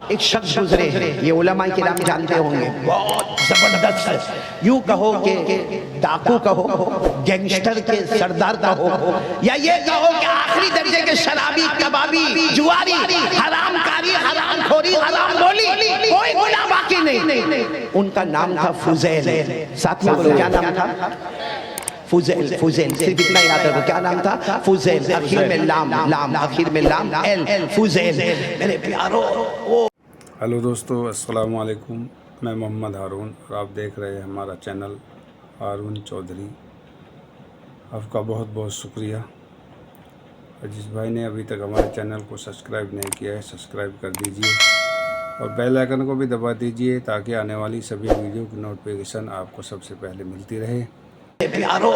ایک شخص گزرے، یہ علماء کرام جانتے ہوں گے، بہت زبردست، یوں کہو کہ ڈاکو کہو، گینگسٹر کے سردار کہو، یا یہ کہو کہ آخری درجے کے شرابی، کبابی، جواری، حرام کاری، حرام خوری، حرام بولی، کوئی گناہ باقی نہیں۔ ان کا نام تھا فضیل۔ ساتھ میں بولو کیا نام تھا؟ فضیل۔ فضیل صرف اتنا یاد رکھو، کیا نام تھا؟ فضیل، آخر میں لام، لام آخر میں لام، ایل، فضیل۔ میرے پیارو ہیلو دوستو، السلام علیکم، میں محمد ہارون اور آپ دیکھ رہے ہیں ہمارا چینل ہارون چودھری۔ آپ کا بہت بہت شکریہ، اور جس بھائی نے ابھی تک ہمارے چینل کو سبسکرائب نہیں کیا ہے سبسکرائب کر دیجئے اور بیل آئیکن کو بھی دبا دیجئے تاکہ آنے والی سبھی ویڈیو کی نوٹیفیکیشن آپ کو سب سے پہلے ملتی رہے۔ پیارو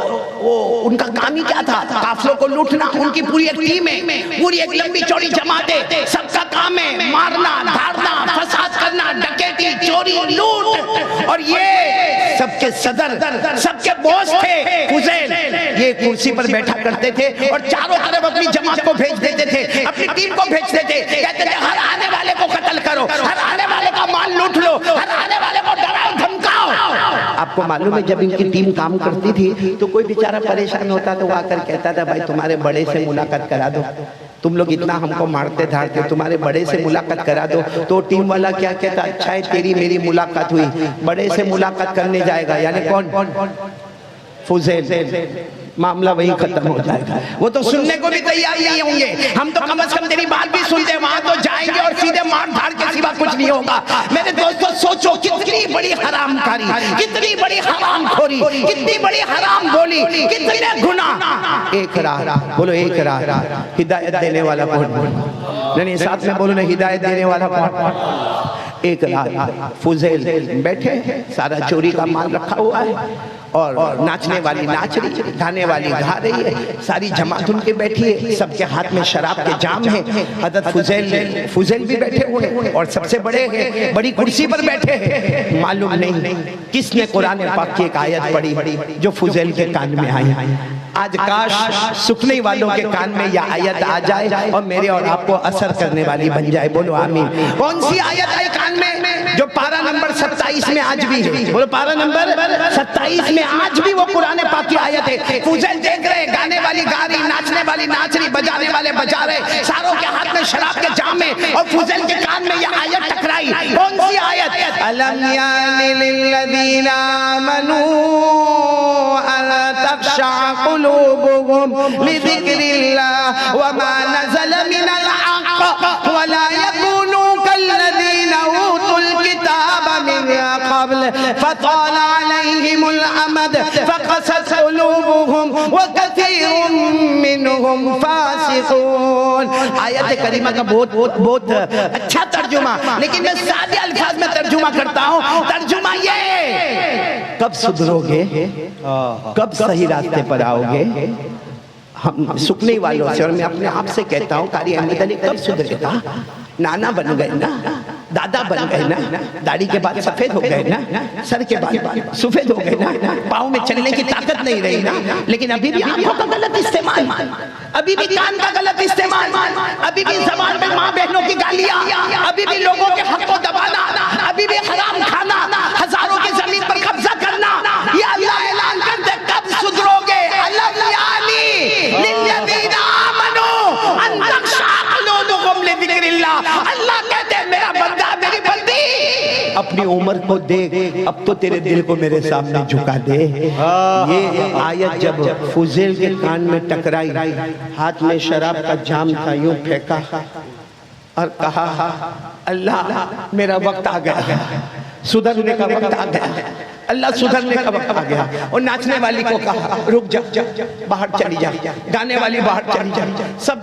ان کا کام ہی کیا تھا؟ قافلوں کو لوٹنا۔ ان کی پوری ایک ٹیم ہے، پوری ایک لمبی چوڑی جماعت ہے، سب کا کام ہے مارنا، دھاڑنا، فساد کرنا، ڈکیتی، چوری، لوٹ۔ اور یہ سب کے صدر، سب کے باس تھے فضیل۔ یہ کرسی پر بیٹھا کرتے تھے اور چاروں طرف اپنی جماعت کو بھیج دیتے تھے، اپنی ٹیم کو بھیجتے تھے، کہتے تھے ہر آنے والے کو قتل کرو، ہر آنے والے کا مال لوٹ لو، ہر آنے والے کو ڈراؤ دھمکاؤ۔ آپ کو معلوم ہے جب ان کی ٹیم کام کرتی تھی تو کوئی بیچارہ پریشان ہوتا تو وہ آ کر کہتا تھا بھائی تمہارے بڑے سے ملاقات کرا دو، تم لوگ اتنا ہم کو مارتے دھاڑتے، تمہارے بڑے سے ملاقات کرا دو۔ تو ٹیم والا کیا کہتا؟ اچھا ہے تیری میری ملاقات ہوئی، بڑے سے ملاقات کرنے جائے گا، یعنی کون؟ فضیل۔ معاملہ وہی ختم ہو جائے گا۔ وہ تو سننے کو بھی تیار نہیں ہوں گے، ہم تو کم از کم تیری بات بھی سنتے، وہاں تو جائیں گے اور سیدھے مار دھاڑ کے سوا کچھ نہیں ہوگا۔ میرے دوستو سوچو کتنی بڑی حرام کاری، کتنی بڑی حرام خوری، کتنی بڑی حرام بولی، کتنے گناہ۔ ایک راہ، بولو ایک راہ، ہدایت دینے والا کون؟ نہیں ساتھ میں بولو نا، ہدایت دینے والا کون؟ ایک راہ۔ فضیل بیٹھے، سارا چوری کا مال رکھا ہوا ہے اور ناچنے والی ناچ رہی ہے، گانے والی گا رہی ہے، ساری جماعت ان کے بیٹھی ہے، سب کے ہاتھ میں شراب کے جام ہیں۔ حضرت فضیل بھی بیٹھے ہوئے ہیں اور سب سے بڑے ہیں، بڑی کرسی پر بیٹھے ہیں۔ معلوم نہیں کس نے قرآن پاک کی ایک آیت پڑھی جو فضیل کے کان میں آئی۔ آج کاش سکھنے والوں کے کان میں یہ آیت آ جائے اور میرے اور آپ کو اثر کرنے والی بن جائے۔ بولو آمین۔ کون سی آیت آئی کان میں؟ جو پارہ نمبر 27 میں آج بھی ہے، بولو پارہ نمبر 27 میں آج بھی وہ قرآن پاک کی آیت ہے۔ فضیل دیکھ رہے، گانے والی گا رہی، ناچنے والی ناچ رہی، بجانے والے بجا رہے، ساروں کے ہاتھ میں شراب کے جام ہے، اور فضیل کے کان میں یہ آیت ٹکرائی۔ کون سی آیت؟ الم یان للذین آمنوا ان تخشع قلوبهم لذکر اللہ وما نزل من الحق ولا يكونوا كالذین اوتوا الكتاب من قبل فطال عليهم الأمد فقست قلوبهم وكثير منهم فاسقون۔ آیت کریمہ کا بہت اچھا ترجمہ، لیکن میں سادے الفاظ میں ترجمہ کرتا ہوں۔ ترجمہ یہ، کب سدھرو گے، کب صحیح راستے پر آؤ گے؟ ہم سکنے والوں سے، اور میں اپنے آپ سے کہتا ہوں قاری احمد علی کب سدھرے گا؟ نانا بن گئے نا، دادا بن گئے نا، داڑھی کے بعد سفید ہو گئے نا، سر کے بعد سفید ہو گئے نا، پاؤں میں چلنے کی طاقت نہیں رہی نا، لیکن ابھی بھی آنکھوں کا غلط استعمال، ابھی بھی کان کا غلط استعمال، ابھی بھی زبان میں ماں بہنوں کی گالیاں، ابھی بھی لوگوں کے حق کو دبانا، ابھی بھی حرام کھانا، ہزاروں کی زمین پر قبضہ کرنا۔ یہ اللہ اعلان کر دے کب سدھرو گے؟ الم یانی للذین آمنوا ان تخشع قلوبهم لذکر اللہ۔ اللہ کہتے ہیں میرا بندہ، میری بندی، اپنی عمر کو دیکھ، اب تو تیرے دل کو میرے سامنے جھکا دے۔ یہ آیت جب فضیل کے کان میں ٹکرائی، ہاتھ میں شراب کا جام تھا، یوں پھینکا اور کہا اللہ میرا وقت آ گیا، سدھرنے کا وقت آ گیا، اللہ سدھرنے کا وقت آ گیا۔ اور ناچنے والی کو کہا رک جا، باہر چلی جا، گانے والی باہر چلی جا،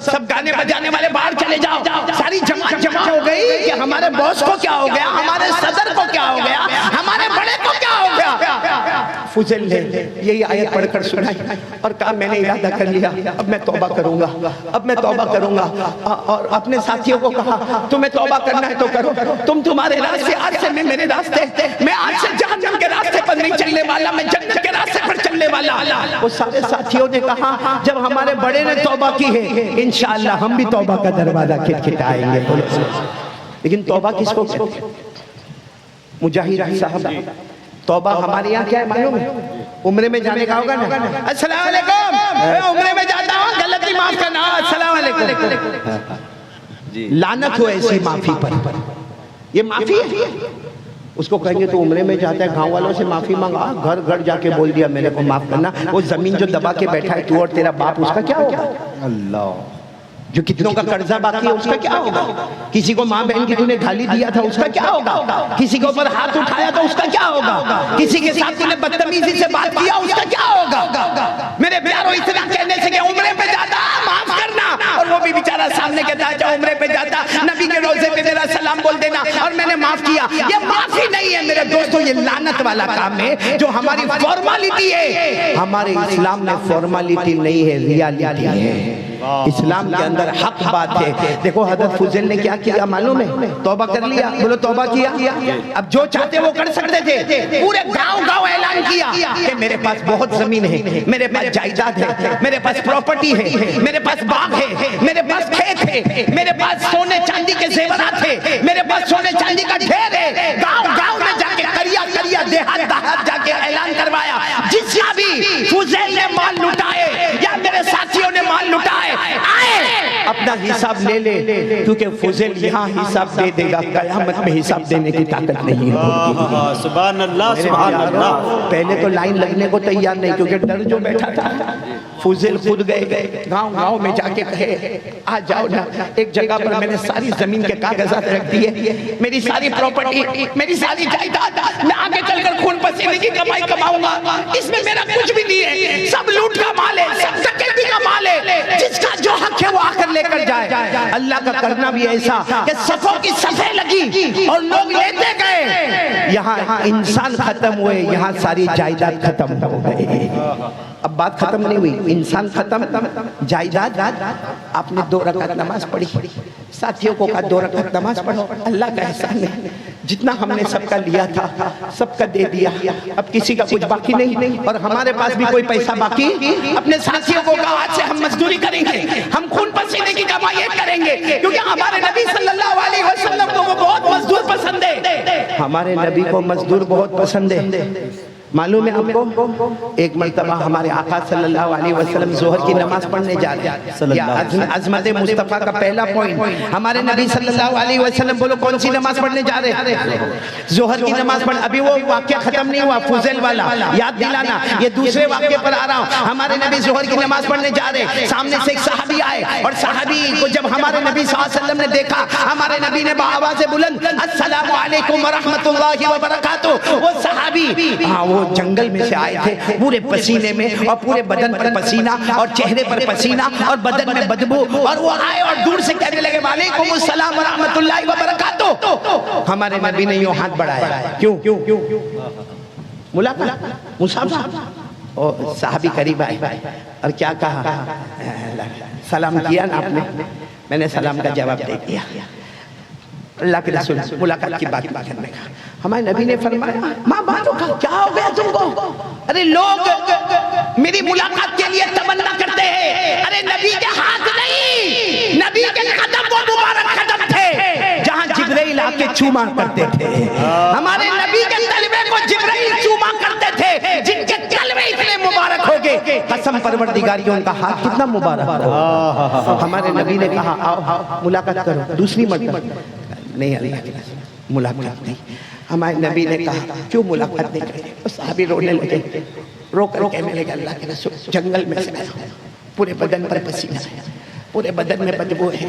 سب گانے بجانے والے باہر چلے جاؤ۔ ساری جماعت جمع ہو گئی کہ ہمارے باس کو کیا ہو گیا، ہمارے صدر کو کیا ہو گیا، ہمارے بڑے کو کیا ہو گیا۔ فضیل نے یہی آیت پڑھ کر سنائی اور کہا میں نے ارادہ کر لیا، اب میں توبہ کروں گا، اب میں توبہ کروں گا۔ اور اپنے ساتھیوں کو کہا تمہیں توبہ کرنا ہے تو کرو، تمہارے راستے، آج سے میں میرے راستے، میں آج سے جہنم کے راستے پر نہیں چلنے والا، میں جنت کے راستے پر چلنے والا۔ وہ سارے ساتھیوں نے کہا جب ہمارے بڑے نے توبہ کی ہے انشاءاللہ ہم بھی توبہ کا دروازہ کھٹکھٹائیں گے۔ لیکن توبہ کس کو کہتے ہیں؟ مجاہد صاحب توبہ ہمارے یہاں کیا ہے معلوم ہے؟ عمرے میں جانے کا ہوگا نا، السلام علیکم میں عمرے میں جاتا ہوں غلطی معاف کرنا، السلام علیکم. لعنت ہو ایسی معافی پر. یہ معافی ہے. اس کو کہیں گے تو عمرے میں جاتا ہے گاؤں والوں سے معافی مانگا، گھر گھر جا کے بول دیا میرے کو معاف کرنا. وہ زمین جو دبا کے بیٹھا ہے تو اور تیرا باپ، اس کا کیا ہوگا؟ اللہ. جو کتنوں کا قرضہ باقی ہے اس کا کیا ہوگا؟ کسی کو ماں بہن کی تو نے گالی دیا تھا اس کا کیا ہوگا؟ کسی کے اوپر ہاتھ اٹھایا تو اس کا کیا ہوگا؟ کسی کے ساتھ تو نے بدتمیزی سے بات کیا اس کا کیا ہوگا؟ میرے پیاروں اتنا کہنے سے کہ عمرے پہ جاتا معاف کرنا، اور وہ بھی بیچارہ سامنے کہتا ہے جو عمرے پہ جاتا نبی کے روزے پہ میرا سلام بول دینا اور میں نے معاف کیا. یہ معافی نہیں ہے میرے دوستو، یہ لعنت والا کام ہے جو ہماری فارمالٹی ہے. ہمارے اسلام میں فارمالٹی نہیں ہے، ریالٹی ہے. اسلام کے اندر حق بات ہے. دیکھو حضرت فضیل نے کیا کیا معلوم ہے؟ توبہ کر لیا. بولو توبہ کیا. اب جو چاہتے وہ کر سکتے تھے. پورے گاؤں گاؤں اعلان کیا کہ میرے پاس بہت زمین ہے، میرے پاس جائیداد ہے، میرے پاس پراپرٹی ہے، میرے پاس باغ ہے، میرے پاس کھیت ہے، میرے پاس سونے چاندی کے زیورات ہے، میرے پاس سونے چاندی کا ڈھیر ہے. گاؤں گاؤں میں جا کے کریا کریا دیہات دیہات جا کے اعلان کروایا جس کا بھی فضیل نے مال لٹائے یا میرے ساتھیوں نے مال لٹائے آئے اپنا حساب لے لے، کیونکہ فضیل یہاں حساب دے دے گا، قیامت میں حساب دینے کی طاقت نہیں ہوگی. سبحان اللہ سبحان اللہ. پہلے تو لائن لگنے کو تیار نہیں کیونکہ ڈر جو بیٹھا تھا. فضیل خود گئے گاؤں گاؤں میں جا کے کہے آ جاؤ نا، ایک جگہ پر میں نے ساری زمین کے کاغذات رکھ دیے، میری ساری پراپرٹی، میری ساری جائیداد، میں آگے چل کر خون پسینے کی کمائی کماؤں گا، اس میں میرا کچھ بھی نہیں ہے، سب لوٹ کا مال ہے، سب ڈکیتی کا مال ہے، جس کا جو حق ہے وہ آ کر لے کر جائے. اللہ کا کرنا بھی ایسا کہ صفوں کی صفیں لگی اور لوگ لیتے گئے. یہاں انسان ختم ہوئے، یہاں ساری جائیداد ختم ہو گئے. اب بات ختم نہیں ہوئی، انسان ختم، جائیداد. آپ نے 2 رکعت نماز پڑھی، ساتھیوں کو کہا 2 رکعت نماز پڑھو. اللہ کا احسان ہے جتنا ہم نے سب کا لیا تھا سب کا دے دیا، اب کسی کا کچھ باقی نہیں اور ہمارے پاس بھی کوئی پیسہ باقی. اپنے ساتھیوں کو کہا آج سے ہم مزدوری کریں گے، ہم خون پسینے کی کمائی کریں گے، کیونکہ ہمارے نبی صلی اللہ علیہ وسلم کو وہ بہت مزدور پسند ہے. ہمارے نبی کو مزدور بہت پسند ہے. معلوم ہے آپ کو ایک مرتبہ ہمارے آقا صلی اللہ علیہ وسلم ظہر کی نماز پڑھنے جا رہے ہیں. عظمت مصطفیٰ کا پہلا پوائنٹ، ہمارے نبی صلی اللہ علیہ وسلم بولو کون سی نماز پڑھنے جا رہے ہیں؟ ظہر کی نماز پڑھ. ابھی وہ واقعہ ختم نہیں ہوا فضیل والا، یاد دلانا. یہ دوسرے واقعے پر آ رہا ہوں. ہمارے نبی ظہر کی نماز پڑھنے جا رہے ہیں، سامنے سے ایک صحابی آئے اور صحابی کو جب ہمارے نبی صلی اللہ علیہ وسلم نے دیکھا، ہمارے نبی نے بآواز بلند السلام علیکم ورحمۃ اللہ وبرکاتہ. وہ صحابی وہ جنگل میں سے آئے تھے پورے پسینے میں اور پورے بدن پر پسینہ اور چہرے پر پسینہ اور بدن میں بدبو، اور وہ آئے اور دور سے کہنے لگے وعلیکم السلام ورحمۃ اللہ وبرکاتہ. ہمارے نبی نے یوں ہاتھ بڑھایا. کیوں؟ ملاقات مصافحہ. اور صحابی قریب آئے اور کیا کہا؟ سلام کیا نا آپ نے؟ میں نے سلام کا جواب دے دیا. اللہ کے رسول ملاقات کی بات کرنے کا. ہمارے نبی نے فرمایا ماں باتوں کا کیا ہو گیا تم کو؟ ارے لوگ میری ملاقات کے لیے تمنا کرتے ہیں. ارے نبی کے ہاتھ نہیں، نبی کے قدم وہ مبارک قدم تھے جہاں جبرائیل آ کے چوما کرتے تھے. ہمارے نبی کے تلوے کو جبرائیل چوما کرتے تھے جن کے تلوے اتنے مبارک ہو گئے. قسم پروردگاری ان کا ہاتھ کتنا مبارک ہو. ہمارے نبی نے کہا آؤ ملاقات کرو. دوسری مرتبہ نہیں اللہ کے رسول ملاقات نہیں. ہمارے نبی نے کہا کیوں ملاقات نہیں کرتے؟ صحابی رونے لگے، رو کر کہنے لگے اللہ کے رسول جنگل میں سے آیا، پورے بدن پر پسینہ ہے، پورے بدن میں بدبو ہے،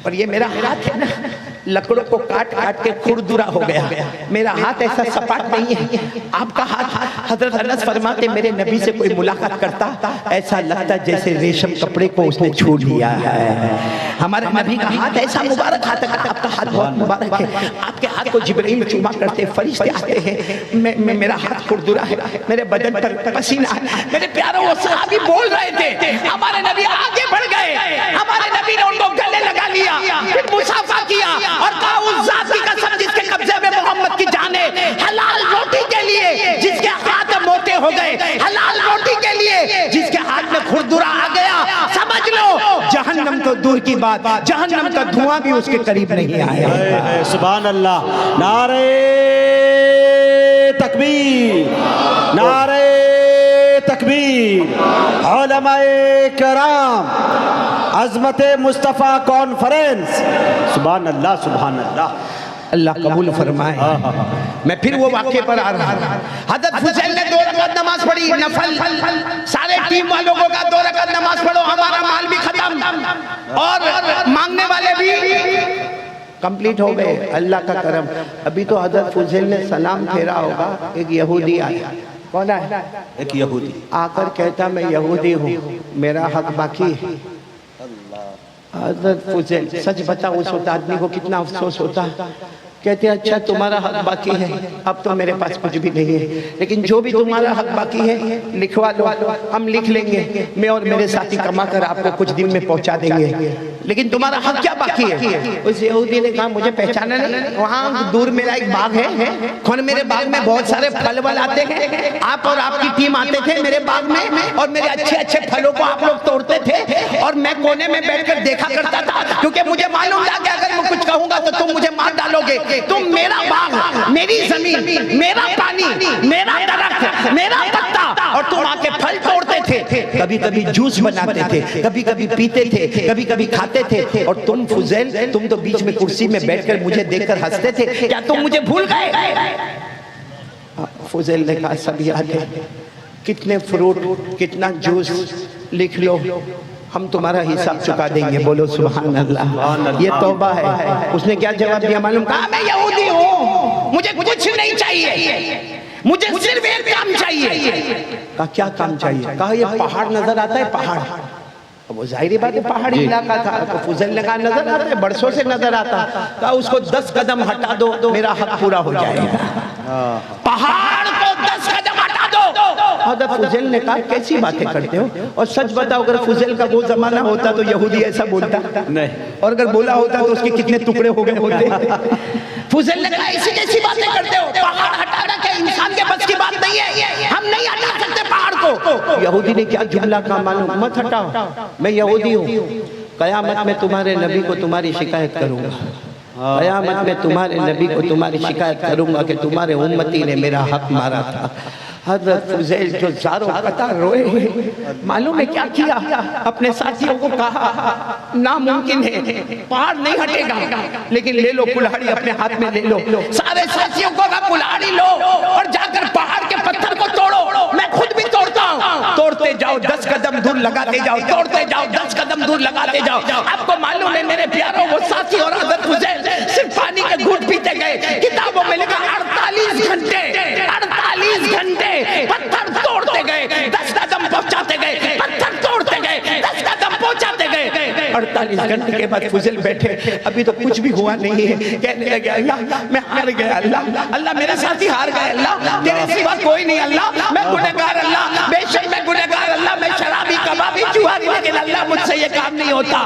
اور یہ میرا ہاتھ ہے نا لکڑوں کو کاٹ کاٹ کے کھردرا ہو گیا. میرا ہاتھ ایسا سپاٹ نہیں ہے. آپ کا ہاتھ، حضرت انس فرماتے میرے نبی سے کوئی ملاقات کرتا ایسا لگتا جیسے ریشم کپڑے کو اس نے چھو لیا ہے. ہمارے نبی کا ہاتھ ایسا مبارک ہاتھ ہے. آپ کا ہاتھ بہت مبارک ہے. آپ کے ہاتھ کو جبرائیل چوما کرتے، فرشتے آتے ہیں. میرا ہاتھ کھردرا ہے، میرے بدن پر پسینہ ہے. میرے پیاروں وہ صحابی بول رہے تھے، ہمارے نبی آگے بڑھ گئے. ہمارے نبی نے ان کو گلے لگا لیا، پھر مصافحہ کیا اور کہا اس ذات کی قسم جس کے قبضے میں محمد کی جان ہے، حلال روٹی کے لیے جس کے ہاتھ موٹے ہو گئے، حلال روٹی کے لیے جس کے ہاتھ میں کھردرا آ گیا، سمجھ لو جہنم تو دور کی بات جہنم کا دھواں بھی اس کے قریب نہیں آیا. سبحان اللہ. نعرہ تکبیر، نعرہ تکبیر. علماء کرام، عظمت مصطفیٰ کانفرنس. سبحان اللہ، سبحان اللہ. اللہ قبول فرمائے. میں پھر وہ واقعے پر آ رہا ہوں. حضرت فضیل نے 2 رکعت نماز پڑھی نفل. سارے ٹیم والوں کو کہا 2 رکعت نماز پڑھو، ہمارا مال بھی ختم اور مانگنے والے بھی کمپلیٹ ہو گئے. اللہ کا کرم. ابھی تو حضرت فضیل نے سلام پھیرا ہوگا، ایک یہودی آیا. کون ہے؟ ایک یہودی آ کر کہتا میں یہودی ہوں، میرا حق باقی ہے. حضرت فضیل سچ بتا اس وقت آدمی کو کتنا افسوس ہوتا. کہتے ہیں اچھا تمہارا حق باقی ہے، اب تو میرے پاس کچھ بھی نہیں ہے، لیکن جو بھی تمہارا حق باقی ہے لکھوا لو، ہم لکھ لیں گے، میں اور میرے ساتھی کما کر آپ کو کچھ دن میں پہنچا دیں گے. لیکن تمہارا حق کیا باقی ہے؟ اس یہودی نے کہا مجھے پہچانا نہیں، وہاں دور میرا ایک باغ ہے، کون میرے باغ میں بہت سارے پھل ول آتے ہیں، آپ اور آپ کی ٹیم آتے تھے میرے باغ میں اور میرے اچھے اچھے پھلوں کو آپ لوگ توڑتے تھے اور میں کونے میں بیٹھ کر دیکھا کرتا تھا، کیونکہ مجھے معلوم تھا کہ اگر میں کچھ کہوں گا تو تم مجھے مار ڈالو گے. تم میرا باغ، میری زمین، میرا پانی، میرا درخت، میرا پتا، اور تم آ کے پھل توڑتے تھے. کبھی کبھی جوس بناتے تھے، کبھی کبھی پیتے تھے، کبھی کبھی کھاتے تھے. اور تم فضیل تم تو بیچ میں کرسی میں بیٹھ کر مجھے دیکھ کر ہنستے تھے. کیا تم مجھے بھول گئے؟ فضیل نے کہا سب یاد ہے. کتنے فروٹ، کتنا جوس، لکھ لو، ہم تمہارا حساب چکا دیں گے. بولو سبحان اللہ. یہ توبہ ہے. اس نے کیا جواب دیا معلوم؟ کہا میں یہودی ہوں، مجھے کچھ نہیں چاہیے، مجھے صرف ایک کام چاہیے. کہا کیا کام چاہیے؟ کہا یہ پہاڑ نظر آتا ہے، پہاڑ. وہ ظاہری بات ہے پہاڑی علاقہ تھا. تو فضیل نے کہا نظر آتا ہے، برسوں سے نظر آتا. کہا اس کو 10 قدم ہٹا دو، میرا حق پورا ہو جائے گا. پہاڑ کو 10 قدم ہٹا دو. حضرت فضیل نے کہا کیسی باتیں کرتے ہو؟ اور سچ بتاؤ اگر فضیل کا وہ زمانہ ہوتا تو یہودی ایسا بولتا نہیں، اور اگر بولا ہوتا تو اس کے کتنے ٹکڑے ہو گئے ہوتے. فضیل نے کہا ایسی کیسی باتیں کرتے ہو؟ پہاڑ ہٹانا کہ انسان کے بس کی بات نہیں ہے، ہم نہیں ہٹا سکتے پہاڑ کو. یہودی نے کیا جملہ کہا معلوم؟ مت ہٹاؤ، میں یہودی ہوں، قیامت میں تمہارے نبی کو تمہاری شکایت کروں گا. قیامت میں تمہارے نبی کو تمہاری شکایت کروں گا کہ تمہارے امتی نے میرا حق مارا تھا. حضرت فضیل جو زاروں قطار روئے ہوئے، معلوم ہے کیا کیا؟ اپنے ساتھیوں کو کہا ناممکن ہے، پہاڑ نہیں ہٹے گا، لیکن لے لو کلہاڑی اپنے ہاتھ میں لے لو. سارے ساتھیوں کو کہا کلہاڑی لو اور جا کر پہاڑ کے پتھر کو توڑو، میں خود بھی توڑتا ہوں. توڑتے جاؤ، 10 قدم دور لگاتے جاؤ، توڑتے جاؤ، 10 قدم دور لگاتے جاؤ. آپ کو معلوم ہے میرے پیاروں، وہ ساتھی اور حضرت فضیل صرف پانی کے گھونٹ پیتے گئے. کتابوں میں لکھا 48 گھنٹے پتھر توڑتے گئے، 10 قدم پہنچاتے گئے، پتھر توڑتے گئے، 10 قدم پہنچاتے گئے. 48 گھنٹے کے بعد فضیل بیٹھے، ابھی تو کچھ بھی ہوا نہیں ہے. کہنے لگے اللہ میں ہار گیا، اللہ میرے ساتھی ہار گئے، اللہ تیرے سوا کوئی نہیں، اللہ میں گنہگار، اللہ بے شک میں گنہگار، اللہ میں شرابی کبابی جواری، لیکن اللہ مجھ سے یہ کام نہیں ہوتا.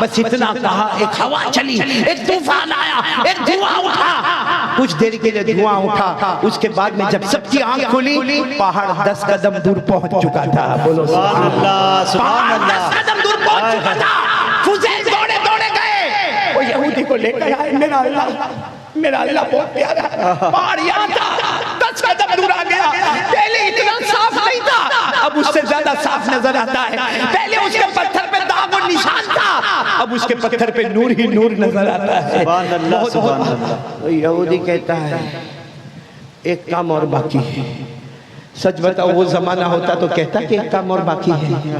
بس اتنا کہا، ایک ہوا چلی، ایک طوفان آیا، ایک دھواں اٹھا. کچھ دیر کے لیے دھواں اٹھا، اس کے بعد میں جب سب کی آنکھ کھلی پہاڑ 10 قدم دور پہنچ چکا تھا. بولو سبحان اللہ، سبحان پہاڑ اللہ. 10 قدم دور پہنچ چکا تھا. فضیل دوڑے دوڑے گئے، وہ یہودی کو لے کر آئے. میرا اللہ بہت پیارا ہے. پہاڑ یہاں تھا، 10 قدم دور آ گیا. پہلے اتنا صاف نہیں تھا، اب اس سے زیادہ صاف نظر آتا ہے. پہلے اس کے پتھر پہ داغ و نشان تھا، اب اس کے پتھر پہ نور ہی نور نظر آتا ہے. سبحان اللہ، سبحان اللہ. یہودی کہتا ہے ایک کام اور باقی ہے. سچ بتاؤ وہ زمانہ ہوتا تو کہتا کہ ایک کام اور باقی ہے.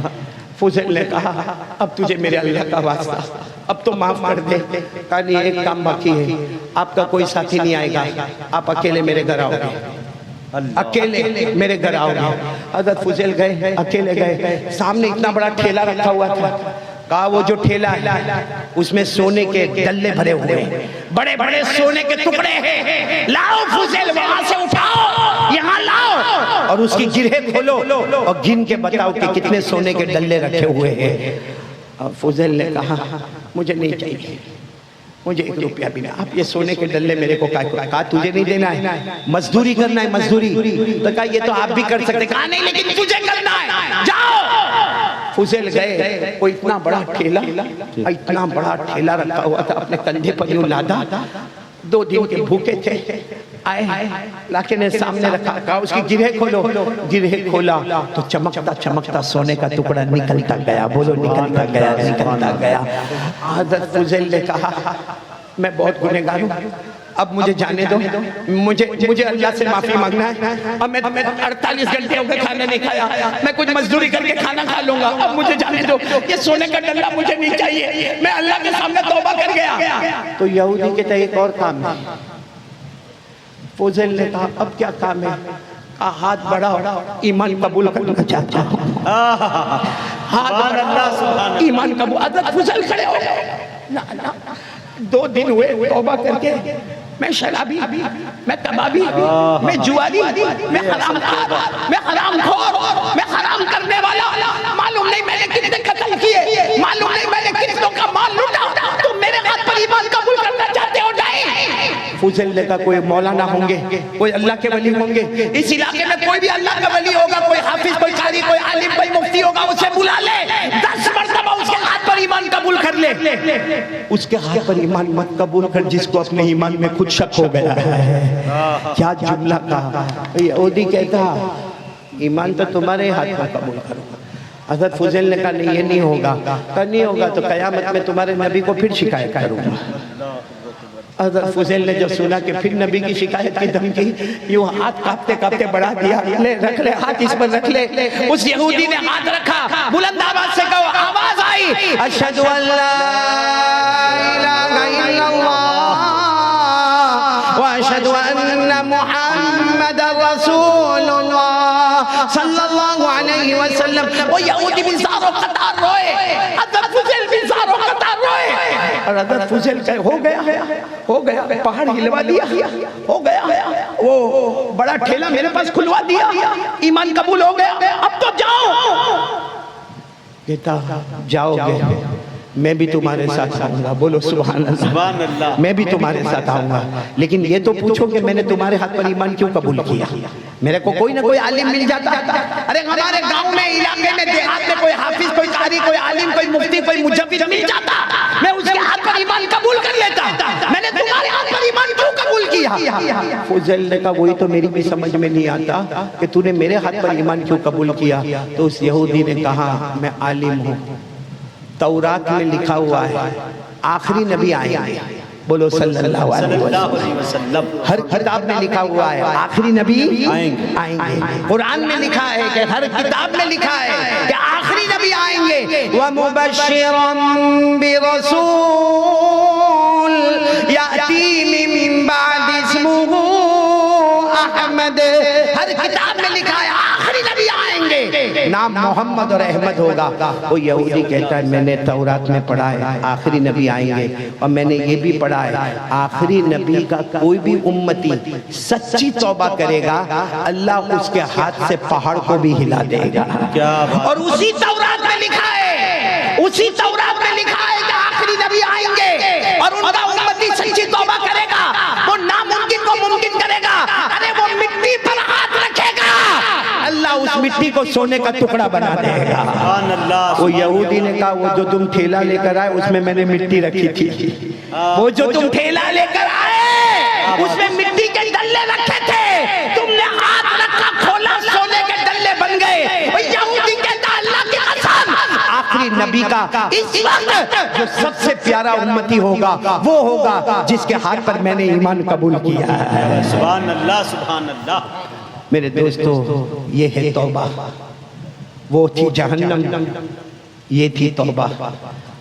فضیل نے کہا اب تجھے میرے اللہ کا واسطہ، اب تو معاف کر دے. کہا نہیں ایک کام باقی ہے، آپ کا کوئی ساتھی نہیں آئے گا، آپ اکیلے میرے گھر آؤ گے، اکیلے میرے گھر آؤ گے. حضرت فضیل گئے، اکیلے گئے. سامنے اتنا بڑا ٹھیلا رکھا ہوا تھا. کہا وہ جو ٹھیلا ہے اس میں سونے کے ڈلے بھرے ہوئے ہیں، بڑے بڑے سونے کے ٹکڑے ہیں، لاؤ فضیل وہاں سے اٹھاؤ، یہاں لاؤ اور اس کی گرہ کھولو اور گن کے بتاؤ کہ کتنے سونے کے ڈلے رکھے ہوئے ہیں. اور فضیل نے کہا مجھے نہیں چاہیے. مجھے 1 روپیہ بھی نہیں. آپ یہ سونے کے ڈلے میرے کو کہا تجھے نہیں دینا ہے, مزدوری کرنا ہے, مزدوری. تو کہا یہ تو آپ بھی کر سکتے. کہا نہیں لیکن تجھے کرنا ہے, جاؤ. فضیل گئے, وہ اتنا بڑا ٹھیلا, اتنا بڑا ٹھیلا رکھا ہوا تھا, اپنے کندھے پر یوں لادا. 2 دن کے بھوکے تھے, آئے لاکے نے سامنے رکھا, کہا اس کی گرہ کھولو. گرہ کھولا تو چمکتا چمکتا سونے کا ٹکڑا نکلتا گیا. بولو نکلتا گیا, نکلتا گیا. حضرت فضیل نے کہا میں بہت گنہگار ہوں, اب مجھے جانے دو, مجھے اللہ سے معافی مانگنا ہے. اب میں 48 گھنٹے ہو گئے کھانا نہیں کھایا, میں کچھ مزدوری کر کے کھانا کھا لوں گا, اب مجھے جانے دو, یہ سونے کا ڈلہ مجھے نہیں چاہیے, میں اللہ کے سامنے توبہ کر گیا. تو یہودی کے تھے ایک اور کام ہے. فضیل نے کہا اب کیا کام ہے؟ کہا ہاتھ بڑھاؤ, ایمان قبول کرنا چاہتا ہوں. ہاتھ بڑھاؤ, ایمان قبول. حضرت فضیل کھڑے ہو گئے. 2 دن ہوئے توبہ کر کے, میں شرابی, میں کبابی, میں جواری, میں حرام خور, میں حرام خور, میں حرام کرنے والا, معلوم نہیں میں نے کتنے قتل کیے, معلوم نہیں میں نے کتنوں کا مال لوٹا, تم میرے ہاتھ پر ایمان قبول کرنا چاہتے ہو جائیں. فضیل نے کہا کوئی مولانا ہوں گے, کوئی اللہ کے ولی ہوں گے, اس علاقے میں کوئی بھی اللہ کا ولی ہوگا, کوئی حافظ, کوئی قاری, کوئی عالم, کوئی مفتی ہوگا, اسے بلا لے, 10 مرتبہ اس کے ہاتھ پر ایمان قبول کر لے. اس کے ہاتھ پر ایمان مت قبول کر جس کو اپنے ایمان میں خود شک ہو گیا ہے. کیا جملہ کہا. یہودی کہتا ایمان تو تمہارے ہاتھ پر قبول کرو. حضرت فضیل نے کہا نہیں یہ نہیں ہوگا. کہا نہیں ہوگا تو قیامت میں تمہارے نبی کو پھر شکایت کروں گا. حضرت فضیل نے جب سنا کہ پھر نبی کی شکایت کی دھمکی, یوں ہاتھ کاپتے کاپتے بڑھا دیا, لے رکھ لے ہاتھ اس پر رکھ لے. اس یہودی نے ہاتھ رکھا, بلند آواز سے کہو, آواز آئی اشہد ان لا الہ الا اللہ واشہد ان محمد رسول اللہ صلی اللہ علیہ وسلم. وہ یہودی بھی زار و قطار روئے, حضرت فضیل بھی زار و قطار روئے. اور حضرت فضیل کہے ہو گیا, پہاڑ ہلوا دیا, ہو گیا, وہ بڑا ٹھیلا میرے پاس کھلوا دیا, ایمان قبول ہو گیا, اب تو جاؤ. کہتا جاؤ گے, میں بھی تمہارے ساتھ آؤں گا. بولو سبحان اللہ. میں بھی تمہارے ساتھ آؤں گا, لیکن یہ تو پوچھو کہ میں نے تمہارے ہاتھ پر ایمان کیوں قبول کیا. میرے کو کوئی نہ کوئی عالم مل جاتا. ارے ہمارے گاؤں میں, علاقے میں, دیہات میں کوئی حافظ, کوئی قاری, کوئی عالم, کوئی مفتی, کوئی مجوید مل جاتا, میں اس کے ہاتھ پر ایمان قبول کر لیتا. میں نے تمہارے ہاتھ پر ایمان کیوں قبول کیا. فضیل نے کہا وہی تو میری بھی سمجھ میں نہیں آتا کہ تو نے میرے ہاتھ پر ایمان کیوں قبول کیا. تو اس یہودی نے کہا میں عالم ہوں, تورات میں لکھا ہوا ہے آخری نبی آئیں گے. بولو صلی اللہ علیہ وسلم. ہر کتاب میں لکھا ہوا ہے آخری نبی آئیں گے. قرآن میں لکھا ہے کہ ہر کتاب میں لکھا ہے کہ آخری نبی آئیں گے. وَمُبَشِّرًا بِرَسُولٍ يَأْتِي مِن بَعْدِ اسْمُهُ أَحْمَدُ. ہر کتاب میں لکھا ہے آخری نبی آئیں گے, نام محمد اور احمد ہوگا. وہ یہودی کہتا ہے میں نے تورات میں پڑھا ہے آخری نبی آئیں گے, اور میں نے یہ بھی پڑھا ہے آخری نبی کا کوئی بھی امتی سچی توبہ کرے گا, اللہ اس کے ہاتھ سے پہاڑ کو بھی ہلا دے گا. اور اسی تورات میں لکھا ہے, اسی تورات میں لکھا ہے کہ آخری نبی آئیں گے اور ان کا امتی سچی توبہ کرے گا, وہ ناممکن کو ممکن کرے گا. ارے وہ مٹی پر ہاتھ رکھے گا, اللہ اس مٹی کو سونے کا ٹکڑا بنا دے گا. وہ یہودی نے کہا وہ جو تم ٹھیلا لے کر آئے اس میں میں نے مٹی رکھی تھی. وہ جو تم ٹھیلا لے کر آئے اس میں مٹی کے ڈلے رکھے تھے, تم نے ہاتھ رکھا کھولا سونے کے ڈلے بن گئے. وہ یہودی کہتا اللہ کی قسم آخری نبی کا اس وقت جو سب سے پیارا امتی ہوگا وہ ہوگا جس کے ہاتھ پر میں نے ایمان قبول کیا ہے. سبحان اللہ, سبحان اللہ. میرے دوستو یہ ہے توبہ. وہ تھی جہنم, یہ تھی توبہ.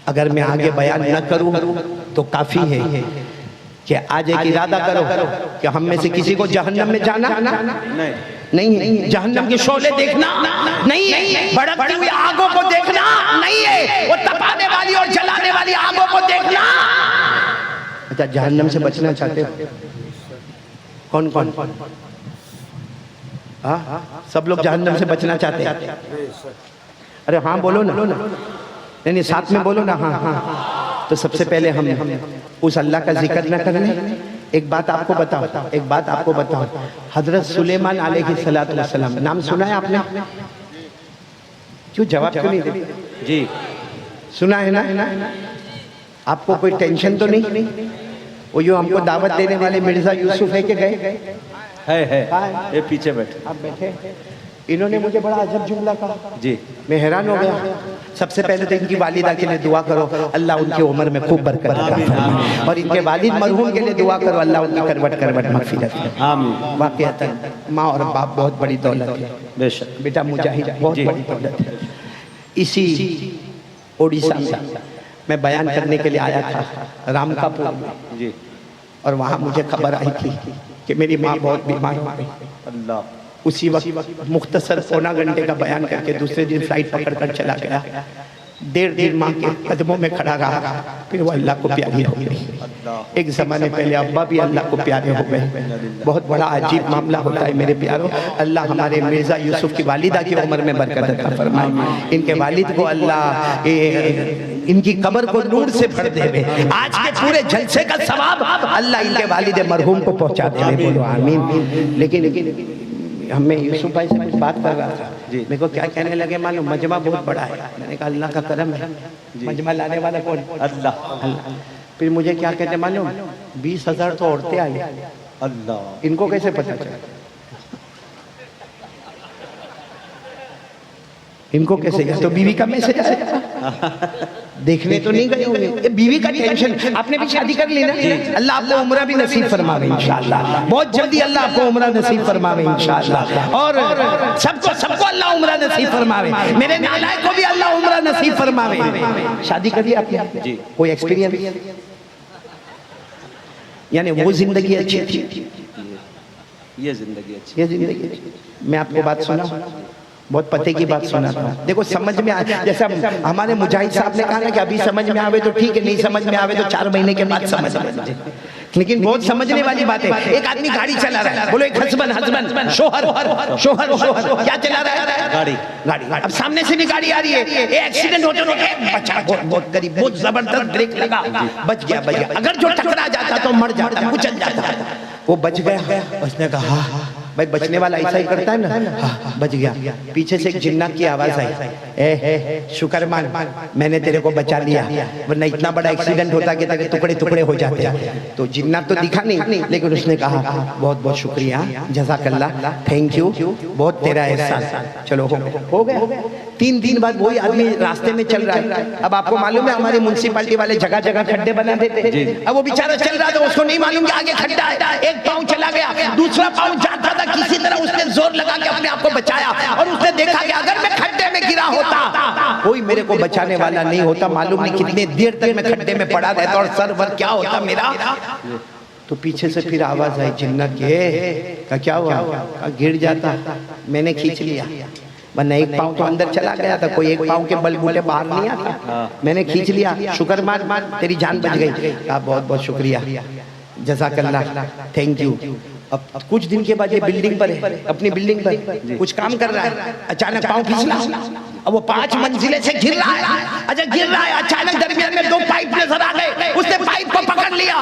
اگر میں آگے بیان نہ کروں تو کافی ہے کہ آج ایک ارادہ کرو کہ ہم میں سے کسی کو جہنم میں جانا نہیں, جہنم کے شعلے دیکھنا نہیں ہے, بھڑکتی ہوئی آگوں کو دیکھنا نہیں ہے, وہ تپانے والی اور جلانے والی آگوں کو دیکھنا. اچھا جہنم سے بچنا چاہتے ہو کون کون؟ سب لوگ جہنم سے بچنا چاہتے ہیں. ارے ہاں بولو نا, نہیں ساتھ میں بولو نا. ہاں تو سب سے پہلے ہم اس اللہ کا ذکر نہ کر لیں. ایک بات آپ کو بتاؤ, حضرت سلیمان علیہ السلام نام سنا ہے آپ نے؟ کیوں جواب کیوں نہیں دیتے؟ جی سنا ہے نا؟ آپ کو کوئی ٹینشن تو نہیں؟ وہ یوں ہم کو دعوت دینے والے مرزا یوسف ہے کہ گئے؟ ہے یہ پیچھے بیٹھے. آپ بیٹھے. انہوں نے مجھے بڑا عجب جملہ کہا, جی میں حیران ہو گیا. سب سے پہلے تو ان کی والدہ کے لیے دعا کرو, اللہ ان کی عمر میں خوب برکت عطا فرمائے, اور ان کے والد مرحوم کے لیے دعا کرو, اللہ ان کی کروٹ مغفرت کرے. آمین. واقعتاً ماں اور باپ بہت بڑی دولت ہے. بے شک. بیٹا مجاہد بہت بڑی دولت ہے. اسی اوڈیشہ میں میں بیان کرنے کے لیے آیا تھا رام کاپور میں, جی اور وہاں مجھے خبر آئی تھی کہ میری ماں بہت بیمار ہو گئی. اللہ. اسی وقت مختصر پونا گھنٹے کا بیان کر کے دوسرے دن فلائٹ پکڑ کر چلا گیا. 1.5 دن ماں کے قدموں میں کھڑا رہا, پھر وہ اللہ کو پیاری ہو گئی. ایک زمانے پہلے ابا بھی اللہ کو پیارے ہو گئے. بہت بڑا عجیب معاملہ ہوتا ہے میرے پیاروں. اللہ ہمارے مرزا یوسف کی والدہ کی عمر میں برکت عطا فرمائے. ان کے والد کو اللہ ان کی قبر کو نور سے بھر دے. آج کے پورے جلسے کا ثواب اللہ ان کے والد مرحوم کو پہنچا دے. بولو آمین. لیکن ہمیں یوسف بھائی سے کچھ بات کر رہا تھا, میرے کو کیا کہنے لگے معلوم, مجمع بہت بڑا ہے. میں نے کہا اللہ کا کرم ہے, مجمع لانے والا کون؟ اللہ. پھر مجھے کیا کہتے معلوم, 20,000 تو عورتیں آئی. اللہ. ان کو کیسے پتا چلا؟ ان کو کیسے گیا؟ تو بیوی کا میسج آیا, دیکھنے تو نہیں گئے ہوئے. بیوی کا ٹینشن. آپ نے بھی شادی کر لی نا, اللہ آپ کو عمرہ بھی نصیب فرماوے انشاءاللہ. بہت جلدی اللہ آپ کو عمرہ نصیب فرماوے انشاءاللہ, اور سب کو اللہ عمرہ نصیب فرماوے. میرے نالائق کو بھی اللہ عمرہ نصیب فرماوے. شادی کر لی آپ نے؟ جی. کوئی ایکسپیرینس؟ یعنی وہ زندگی اچھی تھی, یہ زندگی اچھی. یہ زندگی اچھی. میں آپ کو بات سنا, بہت پتے کی بات سنا تھا. دیکھو سمجھ میں آئے, جیسا ہمارے مجاہد صاحب نے کہا نا کہ ابھی سمجھ میں آوے تو ٹھیک ہے, نہیں سمجھ میں آوے تو 4 مہینے کے بعد سمجھ میں آئے. لیکن بہت سمجھنے والی بات ہے. ایک آدمی گاڑی چلا رہا ہے, بولو ایک ہسبند شوہر کیا چلا رہا ہے؟ گاڑی. اب سامنے سے بھی گاڑی آ رہی ہے, ایکسیڈنٹ ہوتے بچا, بہت قریب, بہت زبردست بریک لگا, بچ گیا. اگر جو ٹکرا جاتا تو مر جاتا, کچل جاتا. وہ بچ گیا. اس نے کہا بھائی بچنے والا ایسا ہی کرتا ہے نا, بچ گیا. پیچھے سے ایک جنات کی آواز آئی, اے شکر مان, میں نے تیرے کو بچا لیا, ورنہ اتنا بڑا ایکسیڈنٹ ہوتا کہ تیرے ٹکڑے ٹکڑے ہو جاتے. تو جنات تو دکھا نہیں, لیکن اس نے کہا بہت بہت شکریہ, جزاک اللہ, تھینک یو, بہت تیرا احسان. چلو ہو گیا. 3 دن بعد وہی آدمی راستے میں چل رہا ہے. اب آپ کو معلوم ہے ہماری میونسپلٹی والے جگہ جگہ کھڈے بنا دیتے ہیں. اب وہ بیچارہ چل رہا تھا, اس کو نہیں معلوم کہ آگے کھڈا ہے. ایک پاؤں چلا گیا, دوسرا پاؤں جاتا تھا, کسی طرح اس نے زور لگا کے اپنے آپ کو بچایا, اور اس نے دیکھا کہ اگر میں کھڈے میں گرا ہوتا کوئی میرے کو بچانے والا نہیں ہوتا. معلوم نہیں کتنے دیر تک میں کھڈے میں پڑا رہتا اور سر ور کیا ہوتا میرا. تو پیچھے سے پھر آواز آئی جنت کے, کیا ہوا؟ گر جاتا, میں نے کھینچ لیا, ورنہ ایک پاؤں تو اندر چلا گیا تھا, کوئی ایک پاؤں کے بل بوٹے باہر نہیں آتا, میں نے کھینچ لیا, شکر مان, تیری جان بچ گئی. بہت بہت شکریہ, جزاک اللہ, تھینک یو. اب کچھ دن کے بعد یہ بلڈنگ پر ہے, اپنی بلڈنگ پر کچھ کام کر رہا ہے, اچانک پاؤں پھسلا, اب وہ 5 منزلے سے گر رہا ہے. اچھا گر رہا ہے, اچانک درمیان میں 2 پائپ نظر آ گئے, اس نے پائپ کو پکڑ لیا,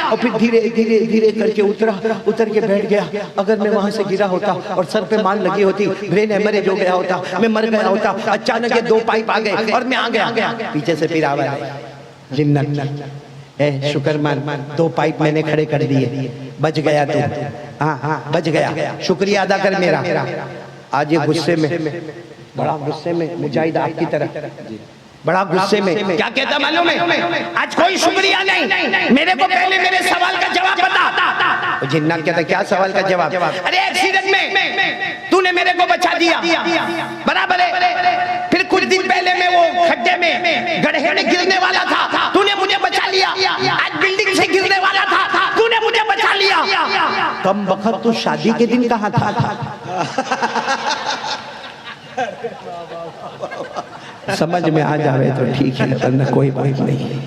اور پھر دھیرے کر کے اتر کے بیٹھ گیا. اگر میں وہاں سے گرا ہوتا اور سر پہ مان لگی ہوتی, برین ہیمریج ہو گیا ہوتا, میں مر گیا ہوتا. اچانک یہ 2 پائپ آ گئے اور میں آ گیا. پیچھے سے پھر آواز آئی, جنت اے شکر مان, 2 پائپ میں نے کھڑے کر دیے, بچ گیا تو. ہاں بچ گیا, شکریہ ادا کر میرا. آج یہ غصے میں, بڑا غصے میں, مجاہد آپ کی طرح بڑا غصے میں کیا کہتا معلوم ہے, آج کوئی شکریہ نہیں, میرے کو پہلے میرے سوال کا جواب بتا. جنات کہتا کیا سوال کا جواب؟ ارے ایکسیڈنٹ میں تو نے میرے کو بچا دیا, برابر ہے. پھر کچھ دن پہلے میں وہ کھڈے میں گڑھے میں گرنے والا تھا, تو نے مجھے بچا لیا. آج بلڈنگ سے گرنے والا تھا, تو نے مجھے بچا لیا. کم وقت تو شادی کے دن کہاں تھا؟ سمجھ میں آ جاوے تو ٹھیک ہے, ورنہ کوئی بات نہیں.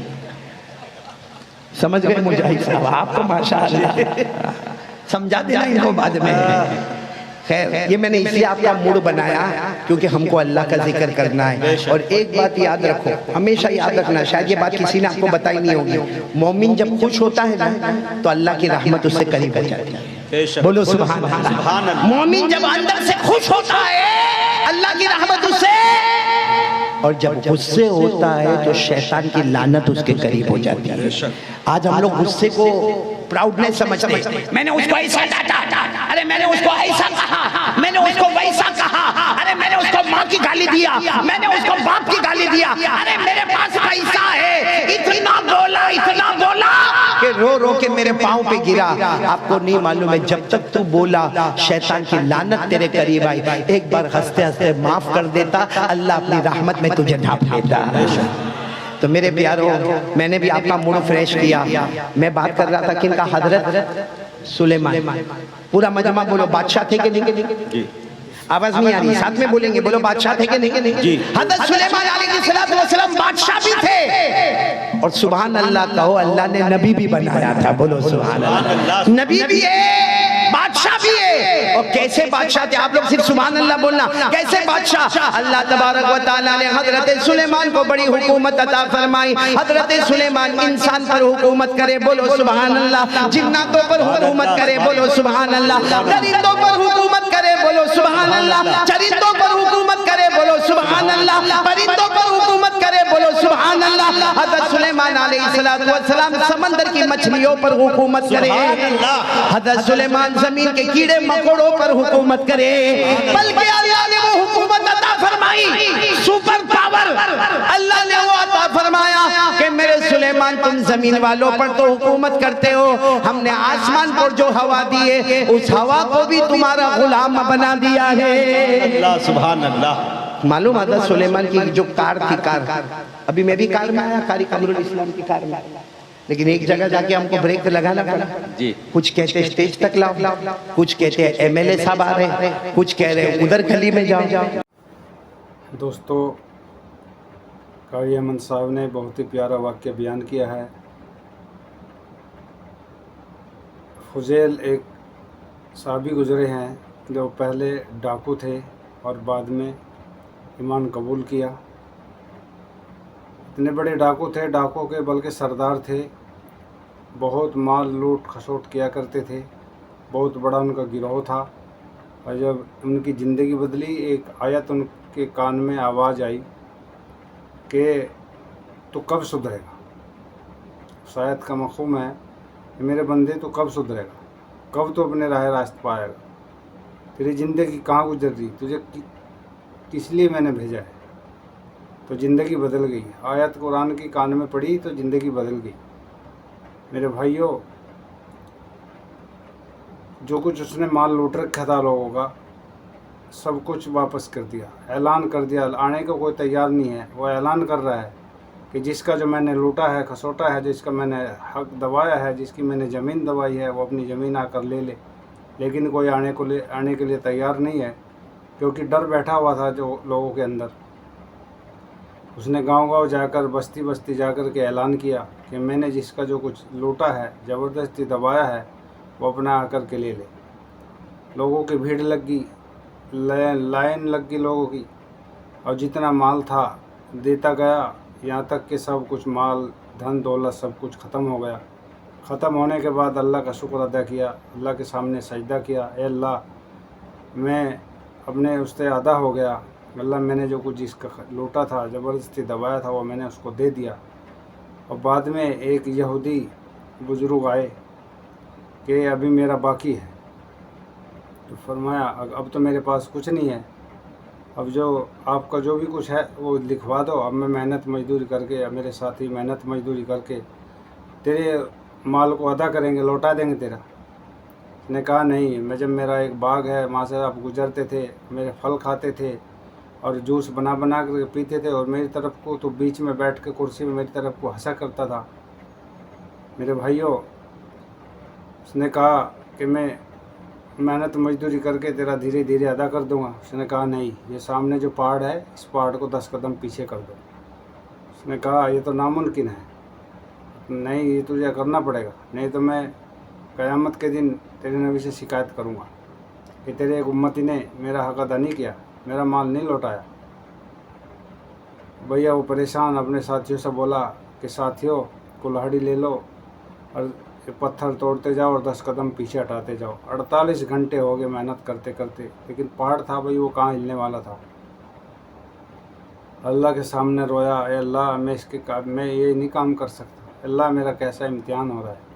سمجھ گئے مجاہد صاحب, آپ کو ماشاءاللہ سمجھا دینا ان کو بعد میں. خیر یہ میں نے اس لیے آپ کا موڈ بنایا کیونکہ ہم کو اللہ کا ذکر کرنا ہے. اور ایک بات یاد رکھو, ہمیشہ یاد رکھنا, شاید یہ بات کسی نے آپ کو بتائی نہیں ہوگی, مومن جب خوش ہوتا ہے نا تو اللہ کی رحمت اس سے قریب ہو جاتی ہے. بولو سبحان اللہ. مومن جب اندر سے خوش ہوتا ہے اللہ کی رحمت اس سے, اور جب غصے ہوتا ہے تو شیطان کی لعنت اس کے قریب ہو جاتی ہے. آج ہم لوگ غصے کو پراؤڈنس سمجھتے ہیں, میں نے اس کو ایسا ڈانٹا, ارے میں نے اس کو ایسا کہا, میں نے اس کو ویسا کہا, ارے میں نے اس کو ماں کی گالی دیا, میں نے اس کو باپ کی گالی دیا, ارے میرے پاس پیسہ ہے, اتنا بولا کہ رو رو کے میرے پاؤں پہ گرا. آپ کو نہیں معلوم ہے جب تک تو بولا شیطان کی لعنت تیرے قریب آئی. ایک بار ہنستے ہنستے معاف کر دیتا, اللہ اپنی رحمت میں تجھے ڈھانپ لیتا. تو میرے پیارو, میں نے بھی آپ کا موڈ فریش کیا. میں بات کر رہا تھا کن کا, حضرت سلیمان. پورا مجمع بولو بادشاہ تھے کہ نہیں؟ آواز نہیں آ رہی, ساتھ میں بولیں گے, بولو بادشاہ تھے کہ نہیں؟ حضرت سلیمان علیہ السلام بادشاہ بھی تھے, اور سبحان اللہ کہو اللہ نے نبی بھی بنایا تھا. بولو سبحان اللہ. نبی بھی ہے, بادشاہ بھی ہے. اور کیسے بادشاہ تھے, آپ لوگ صرف سبحان اللہ بولنا. کیسے بادشاہ؟ اللہ تبارک و تعالیٰ نے حضرت سلیمان کو بڑی حکومت عطا فرمائی. حضرت سلیمان انسان پر حکومت کرے, بولو سبحان اللہ. جناتوں پر حکومت کرے, بولو سبحان اللہ. درندوں پر حکومت کرے, بولو سبحان اللہ. چرندوں پر حکومت کرے, بولو سبحان اللہ. پرندوں پر حکومت کرے, بولو سبحان اللہ. حضرت سلیمان علیہ السلام سمندر کی مچھلیوں پر حکومت کرے, حضرت سلیمان زمین کے کیڑے مکوڑوں پر حکومت کرے, بلکہ اللہ نے وہ حکومت عطا فرمائی, سپر پاور اللہ نے وہ عطا فرمایا کہ میرے سلیمان تم زمین والوں پر تو حکومت کرتے ہو, ہم نے آسمان پر جو ہوا دی ہے اس ہوا کو بھی تمہارا غلام بنا دیا ہے. اللہ سبحان اللہ. معلوم حضرت سلیمان کی جو کار تھی, کار, ابھی میں بھی کار میں آیا, قاری قمر الاسلام کی کار میں آیا, لیکن ایک جگہ جا کے ہم کو بریک لگانا پڑا. کچھ کہتے اسٹیج تک لاؤ, کچھ کہتے ایم ایل اے صاحب آ رہے ہیں, کچھ کہہ رہے ادھر گلی میں جاؤ. دوستو, قاری احمد صاحب نے بہت ہی پیارا واقعہ بیان کیا ہے. فضیل ایک صحابی گزرے ہیں جو پہلے ڈاکو تھے اور بعد میں ایمان قبول کیا. اتنے بڑے ڈاکو تھے, ڈاکو کے بلکہ سردار تھے, بہت مال لوٹ کھسوٹ کیا کرتے تھے, بہت بڑا ان کا گروہ تھا. اور جب ان کی زندگی بدلی, ایک آیت ان کے کان میں آواز آئی کہ تو کب سدھرے گا. اس آیت کا مفہوم ہے کہ میرے بندے تو کب سدھرے گا, کب تو اپنے راہ راست پائے گا, تیری زندگی کہاں گزر رہی, تجھے کس لیے میں نے بھیجا ہے. تو زندگی بدل گئی. آیت قرآن کی کان میں پڑی تو زندگی بدل گئی. میرے بھائیوں, جو کچھ اس نے مال لوٹ رکھا تھا لوگوں کا, سب کچھ واپس کر دیا, اعلان کر دیا. آنے کا کوئی تیار نہیں ہے, وہ اعلان کر رہا ہے کہ جس کا جو میں نے لوٹا ہے, کھسوٹا ہے, جس کا میں نے حق دبایا ہے, جس کی میں نے زمین دبائی ہے, وہ اپنی زمین آ کر لے لے. لیکن کوئی آنے کے لیے تیار نہیں ہے, کیونکہ ڈر بیٹھا ہوا تھا جو لوگوں کے اندر. اس نے گاؤں گاؤں جا کر, بستی بستی جا کر کے اعلان کیا کہ میں نے جس کا جو کچھ لوٹا ہے, زبردستی دبایا ہے, وہ اپنا آ کر کے لے لے. لوگوں کی بھیڑ لگ گئی, لائن لگ گئی لوگوں کی, اور جتنا مال تھا دیتا گیا, یہاں تک کہ سب کچھ مال دھن دولت سب کچھ ختم ہو گیا. ختم ہونے کے بعد اللہ کا شکر ادا کیا, اللہ کے سامنے سجدہ کیا, اے اللہ میں اپنے اس سے ادا ہو گیا, اللہ میں نے جو کچھ جس کا لوٹا تھا, زبردستی دبایا تھا, وہ میں نے اس کو دے دیا. اور بعد میں ایک یہودی بزرگ آئے کہ ابھی میرا باقی ہے. تو فرمایا اب تو میرے پاس کچھ نہیں ہے, اب جو آپ کا جو بھی کچھ ہے وہ لکھوا دو, اب میں محنت مزدوری کر کے, میرے ساتھی محنت مزدوری کر کے تیرے مال کو ادا کریں گے, لوٹا دیں گے تیرا. اس نے کہا نہیں, میں جب میرا ایک باغ ہے, وہاں سے آپ گزرتے تھے, میرے پھل کھاتے تھے اور جوس بنا بنا کر پیتے تھے, اور میری طرف کو تو بیچ میں بیٹھ کے کرسی میں میری طرف کو ہنسا کرتا تھا. میرے بھائیوں, اس نے کہا کہ میں محنت مزدوری کر کے تیرا دھیرے دھیرے ادا کر دوں گا. اس نے کہا نہیں, یہ سامنے جو پہاڑ ہے اس پہاڑ کو 10 قدم پیچھے کر دو. اس نے کہا یہ تو ناممکن ہے, نہیں یہ تجھے کرنا پڑے گا, نہیں تو میں قیامت کے دن تیرے نبی سے شکایت کروں گا کہ تیرے ایک امتی نے میرا حق ادا نہیں کیا، میرا مال نہیں لوٹایا۔ بھیا وہ پریشان اپنے ساتھیوں سے بولا کہ ساتھیوں کلہاڑی لے لو اور پتھر توڑتے جاؤ اور 10 قدم پیچھے ہٹاتے جاؤ۔ 48 گھنٹے ہو گئے محنت کرتے کرتے، لیکن پہاڑ تھا بھائی، وہ کہاں ہلنے والا تھا۔ اللہ کے سامنے رویا، اے اللہ میں یہ نہیں کام کر سکتا، اللہ میرا کیسا امتحان ہو رہا ہے۔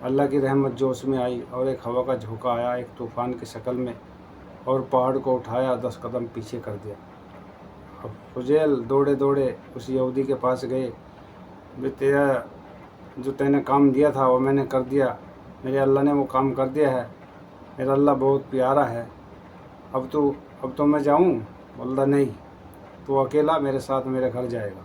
اللہ کی رحمت جو اس میں آئی اور ایک ہوا کا جھونکا آیا ایک طوفان کی شکل میں، اور پہاڑ کو اٹھایا 10 قدم پیچھے کر دیا۔ اب فضیل دوڑے دوڑے اس یہودی کے پاس گئے، تیرا جو تے نے کام دیا تھا وہ میں نے کر دیا، میرے اللہ نے وہ کام کر دیا ہے، میرا اللہ بہت پیارا ہے، اب تو میں جاؤں؟ بولتا نہیں، تو اکیلا میرے ساتھ میرے گھر جائے گا۔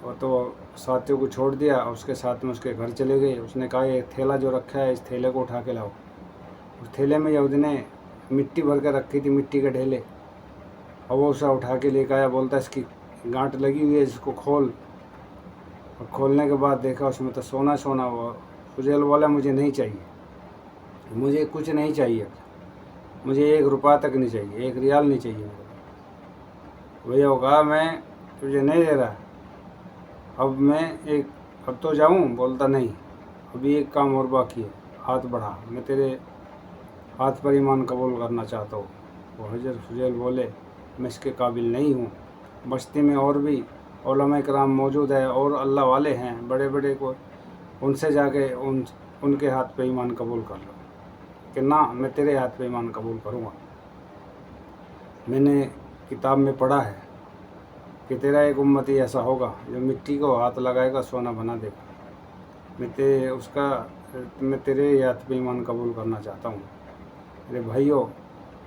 اور تو ساتھیوں کو چھوڑ دیا، اس کے ساتھ میں اس کے گھر چلے گئے۔ اس نے کہا یہ تھیلا جو رکھا ہے اس تھیلے کو اٹھا کے لاؤ۔ اس تھیلے میں یہودی نے مٹی بھر کے رکھی تھی، مٹی کے ڈھیلے، اور وہ اسے اٹھا کے لے کے آیا۔ بولتا اس کی گانٹ لگی ہوئی ہے، اس کو کھول۔ اور کھولنے کے بعد دیکھا اس میں تو سونا سونا ہوا۔ فضیل والا مجھے نہیں چاہیے، مجھے کچھ نہیں چاہیے، مجھے 1 روپیہ تک نہیں چاہیے، 1 ریال نہیں چاہیے مجھے۔ بھیا وہ کہا میں تجھے نہیں دے رہا، اب تو جاؤں؟ بولتا نہیں، ابھی ایک کام اور باقی ہے، ہاتھ بڑھا، میں تیرے ہاتھ پر ایمان قبول کرنا چاہتا ہوں۔ وہ حضرت فضیل بولے میں اس کے قابل نہیں ہوں، بستی میں اور بھی علماء کرام موجود ہیں اور اللہ والے ہیں بڑے بڑے، کو ان سے جا کے ان کے ہاتھ پہ ایمان قبول کر لو، کہ نہ میں تیرے ہاتھ پہ ایمان قبول کروں گا۔ میں نے کتاب میں پڑھا ہے کہ تیرا ایک امتی ایسا ہوگا جو مٹی کو ہاتھ لگائے گا سونا بنا دے گا، میں تیرے ہاتھ پہ ایمان قبول کرنا چاہتا ہوں۔ میرے بھائیوں،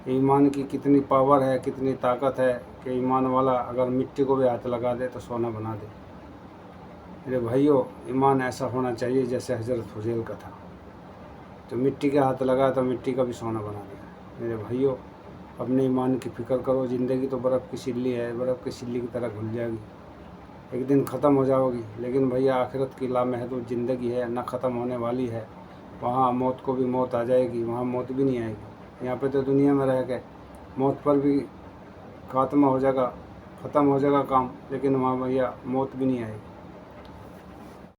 ایمان کی کتنی پاور ہے، کتنی طاقت ہے کہ ایمان والا اگر مٹی کو بھی ہاتھ لگا دے تو سونا بنا دے۔ میرے بھائیوں، ایمان ایسا ہونا چاہیے جیسے حضرت فضیل کا تھا، تو مٹی کے ہاتھ لگا تو مٹی کا بھی سونا بنا دیا۔ میرے بھائیوں، اپنے ایمان کی فکر کرو، زندگی تو برف کی سلی ہے، برف کی سلی کی طرح گھل جائے گی، ایک دن ختم ہو جاؤ گی، لیکن بھیا آخرت کی لامحدود زندگی ہے، نہ ختم ہونے والی ہے، وہاں موت کو بھی موت آ جائے گی، وہاں موت بھی نہیں آئے گی۔ یہاں پہ تو دنیا میں رہ کے موت پر بھی خاتمہ ہو جائے گا، ختم ہو جائے گا کام، لیکن وہاں بھیا موت بھی نہیں آئے گی۔